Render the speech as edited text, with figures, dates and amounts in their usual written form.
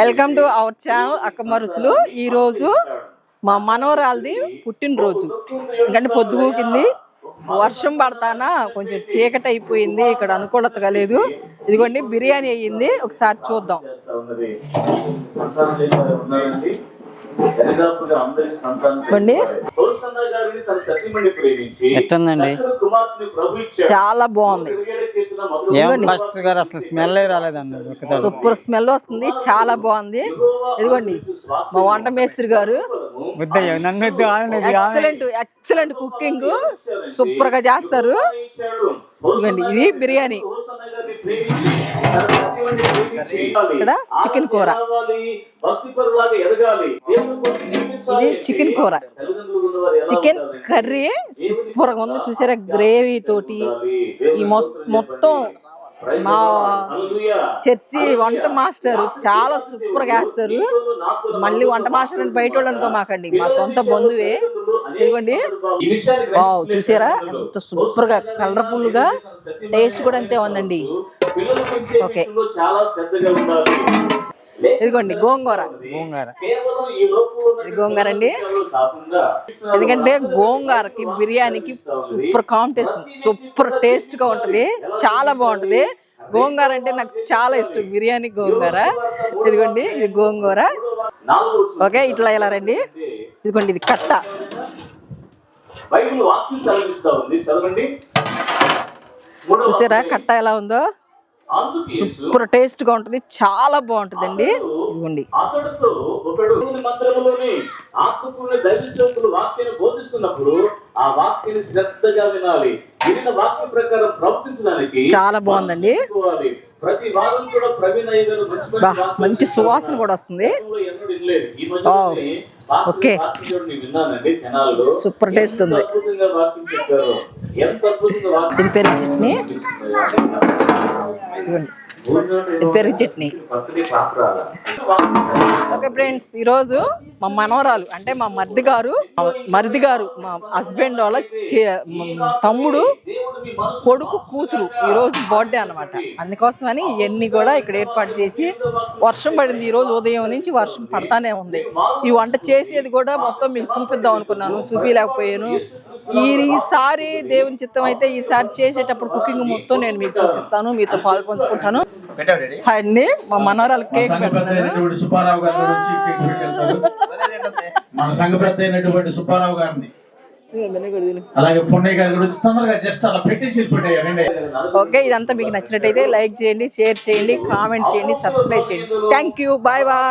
Welcome to our channel Akkamma రుచులు. ఈ రోజు మా మనవరాలది పుట్టినరోజు. ఎందుకంటే పొద్దుగూకింది, వర్షం పడతానా కొంచెం చీకటి అయిపోయింది, ఇక్కడ అనుకూలతగా లేదు. ఇదిగోండి బిర్యానీ అయ్యింది, ఒకసారి చూద్దాం. ఎట్టుందండి? చాలా బాగుంది. అసలు స్మెల్ రాలేదండి, సూపర్ స్మెల్ వస్తుంది, చాలా బాగుంది. ఇదిగోండి మా వంట మేస్త్రి గారు ఎక్సలెంట్ కుకింగ్, సూపర్ గా చేస్తారు. ఇదిగోండి ఇది బిర్యానీ, ఇక్కడ చికెన్ కూర, ఇది చికెన్ కూర, చికెన్ కర్రీ సూపర్ గా ఉంది. చూసారా గ్రేవీ తోటి. ఈ మొత్తం మా చర్చి వంట మాస్టర్ చాలా సూపర్ గా వేస్తారు. మళ్ళీ వంట మాస్టర్ అంటే బయట వాళ్ళు అనుకో మాకండి, మా సొంత బంధువే. ఇదిగోండి చూసారా ఎంత సూపర్ గా కలర్ఫుల్ గా, టేస్ట్ కూడా అంతే ఉందండి. ఓకే ఇదిగోండి గోంగూర గోంగూర అండి. ఎందుకంటే గోంగూరకి బిర్యానీకి సూపర్ కాంబినేషన్, సూపర్ టేస్ట్ గా ఉంటది, చాలా బాగుంటది. గోంగూర అంటే నాకు చాలా ఇష్టం, బిర్యానీ గోంగూర. ఇదిగోండి ఇది గోంగూర. ఓకే ఇట్లా ఎలా రండి. ఇదిగోండి ఇది కట్ట, చూసారా కట్ట ఎలా ఉందో, సూపర్ టేస్ట్ గా ఉంటది, చాలా బాగుంటదండి. ఇదిగోండి చాలా బాగుందండి. మంచి సువాసన కూడా వస్తుంది. ఓకే సూపర్ టేస్ట్ ఉంది. ఇది పెరుగు చట్నీ, పెరుగు చట్నీ. ఓకే ఫ్రెండ్స్, ఈరోజు మా మనవరాలు అంటే మా మరిది గారు మా హస్బెండ్ వాళ్ళ తమ్ముడు కొడుకు కూతురు ఈరోజు బర్త్డే అనమాట. అందుకోసమని ఇవన్నీ కూడా ఇక్కడ ఏర్పాటు చేసి, వర్షం పడింది ఈరోజు ఉదయం నుంచి, వర్షం పడతానే ఉంది. ఈ వంట చేసేది కూడా మొత్తం మీకు చూపిద్దాం అనుకున్నాను, చూపించలేకపోయాను. ఈసారి దేవుని చిత్తం అయితే ఈసారి చేసేటప్పుడు కుకింగ్ మొత్తం నేను మీకు చూపిస్తాను, మీతో పాలు పంచుకుంటాను. అండి మా మనవరాలు కేక్ పెడుతున్నారు, సుబ్బారావు గారు వచ్చి కేక్ పెట్టెళ్తారు. మన సంఘ పెద్ద అయినటువంటి సుబ్బారావు గారిని, అలాగే పుణ్య గారు వచ్చి తొందరగా జస్ట్ అలా పెట్టేసి పెట్టేయండి. ఓకే ఇదంతా మీకు నచ్చినట్టయితే లైక్ చేయండి, షేర్ చేయండి, కామెంట్ చేయండి, సబ్స్క్రైబ్ చేయండి. Thank you, bye bye.